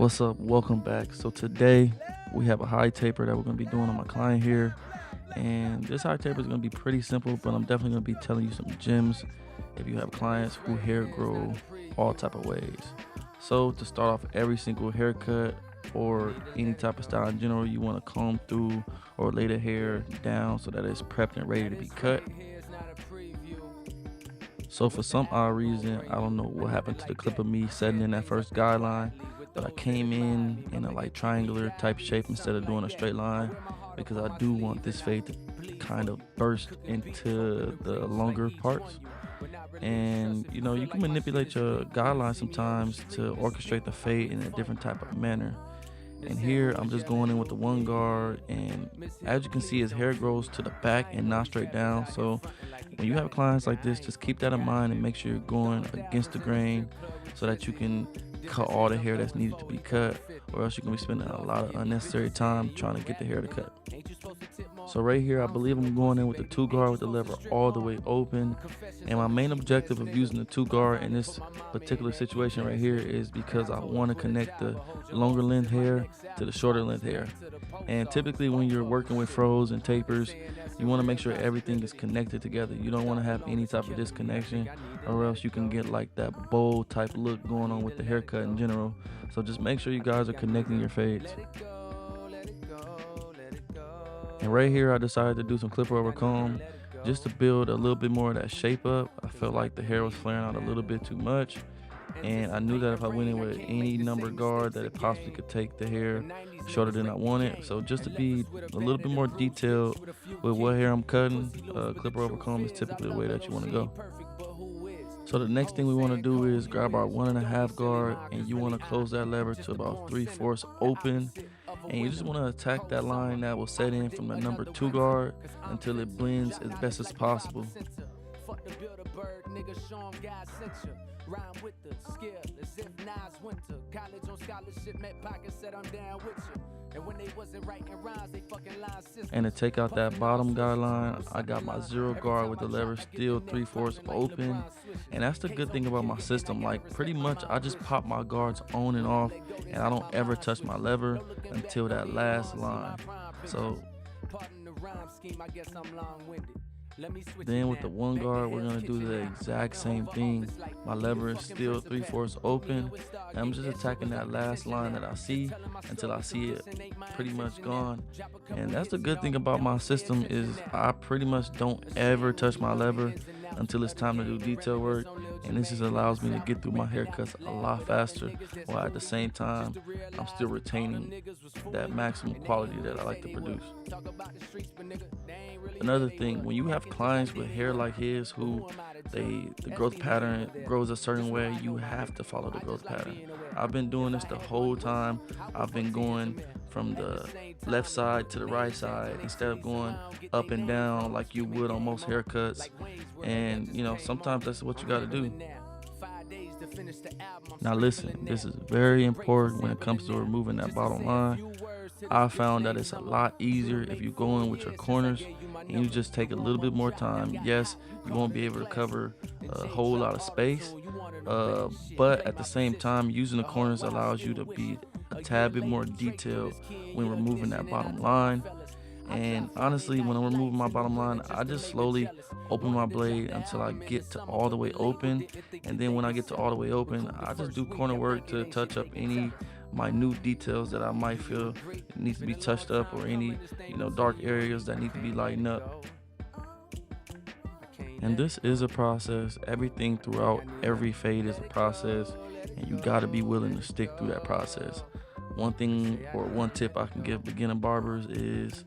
What's up? Welcome back. So today we have a high taper that we're going to be doing on my client here. And this high taper is going to be pretty simple, but I'm definitely going to be telling you some gems if you have clients who hair grow all type of ways. So to start off every single haircut or any type of style in general, you want to comb through or lay the hair down so that it's prepped and ready to be cut. So for some odd reason, I don't know what happened to the clip of me setting in that first guideline, but I came in a like triangular type shape instead of doing a straight line because I do want this fade to kind of burst into the longer parts. And you can manipulate your guideline sometimes to orchestrate the fade in a different type of manner. And here I'm just going in with the one guard, and as you can see, his hair grows to the back and not straight down. So when you have clients like this, just keep that in mind and make sure you're going against the grain so that you can cut all the hair that's needed to be cut, or else you're gonna be spending a lot of unnecessary time trying to get the hair to cut. So right here, I believe I'm going in with the two guard with the lever all the way open. And my main objective of using the two guard in this particular situation right here is because I want to connect the longer length hair to the shorter length hair. And typically when you're working with fros and tapers, you want to make sure everything is connected together. You don't want to have any type of disconnection, or else you can get like that bowl type look going on with the haircut in general. So just make sure you guys are connecting your fades. And right here, I decided to do some clipper over comb just to build a little bit more of that shape up. I felt like the hair was flaring out a little bit too much. And I knew that if I went in with any number guard that it possibly could take the hair shorter than I wanted. So just to be a little bit more detailed with what hair I'm cutting, clipper over comb is typically the way that you want to go. So the next thing we want to do is grab our 1.5 guard, and you want to close that lever to about 3/4 open, and you just want to attack that line that will set in from the number 2 guard until it blends as best as possible. Fuck the build a bird, nigga, Sean God sent you. Rhyme with the skill as if Nas winter. College on scholarship, met pockets said I'm down with you. And when they wasn't writing rhymes, they fucking line system. And to take out that bottom guideline, I got my 0 guard with the lever still 3/4 open. And that's the good thing about my system. Like pretty much I just pop my guards on and off, and I don't ever touch my lever until that last line. So then with the one guard, we're gonna do the exact same thing. My lever is still 3/4 open, and I'm just attacking that last line that I see until I see it pretty much gone. And that's the good thing about my system is I pretty much don't ever touch my lever until it's time to do detail work, and this just allows me to get through my haircuts a lot faster, while at the same time I'm still retaining that maximum quality that I like to produce. Another thing, when you have clients with hair like his who the growth pattern grows a certain way, you have to follow the growth pattern. I've been doing this the whole time. I've been going from the left side to the right side instead of going up and down like you would on most haircuts. And sometimes that's what you got to do. Now listen, this is very important when it comes to removing that bottom line. I found that it's a lot easier if you go in with your corners and you just take a little bit more time. Yes, you won't be able to cover a whole lot of space, but at the same time, using the corners allows you to be a tad bit more detailed when removing that bottom line. And honestly, when I'm removing my bottom line, I just slowly open my blade until I get to all the way open. And then when I get to all the way open, I just do corner work to touch up any minute details that I might feel needs to be touched up, or any dark areas that need to be lightened up. And this is a process. Everything throughout every fade is a process, and you got to be willing to stick through that process. One thing, or one tip I can give beginner barbers is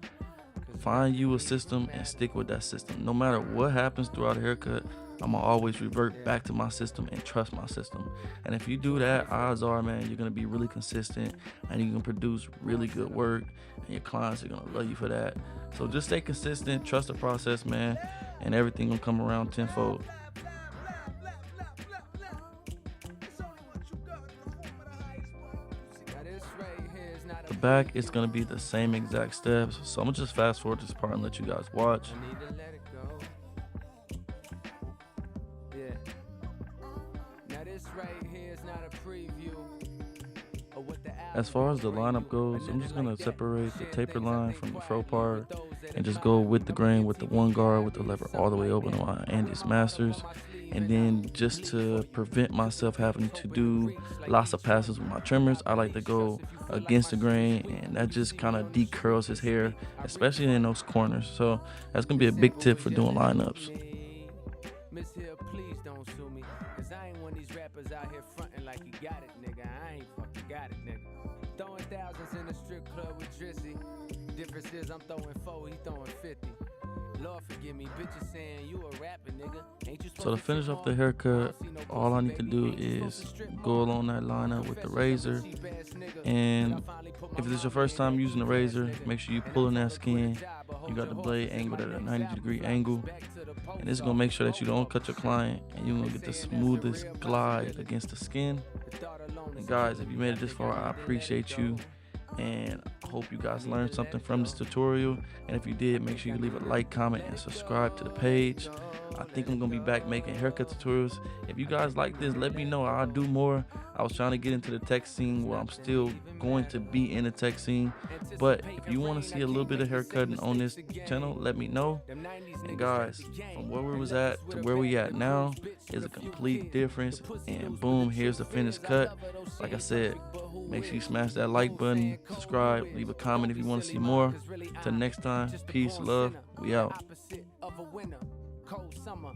find you a system and stick with that system. No matter what happens throughout a haircut, I'm gonna always revert back to my system and trust my system. And if you do that, odds are, man, you're gonna be really consistent and you can produce really good work, and your clients are gonna love you for that. So just stay consistent, trust the process, man, and everything gonna come around tenfold. The back, it's gonna be the same exact steps. So I'm gonna just fast forward this part and let you guys watch. Now this right here is not a preview of what the album As far as the lineup goes, I'm just gonna separate the taper line from the fro part and just go with the grain with the one guard with the lever all the way open on my Andes Masters. And then just to prevent myself having to do lots of passes with my trimmers, I like to go against the grain, and that just kind of decurls his hair, especially in those corners. So that's gonna be a big tip for doing lineups. Miss Hill, please don't sue me. Cause I ain't one of these rappers out here frontin' like you got it, nigga. I ain't fucking got it, nigga. Throwing thousands in the strip club with Drizzy. Difference is I'm throwing 4, he throwing 50. Lord forgive me, bitches saying you a rapper, nigga. Ain't you So to supposed to finish off the haircut, all I need to do is go along that lineup with the razor. And if this is your first time using the razor, make sure you pull in that skin. You got the blade angled at a 90-degree angle. And this is going to make sure that you don't cut your client and you're going to get the smoothest glide against the skin. And guys, if you made it this far, I appreciate you. And I hope you guys learned something from this tutorial. And if you did, make sure you leave a like, comment, and subscribe to the page. I think I'm gonna be back making haircut tutorials. If you guys like this, let me know. I'll do more. I was trying to get into the tech scene where I'm still going to be in the tech scene. But if you want to see a little bit of haircutting on this channel, let me know. And guys, from where we was at to where we at now is a complete difference. And boom, here's the finished cut. Like I said, make sure you smash that like button, subscribe, leave a comment if you want to see more. Till next time, peace, love, we out. Cold summer.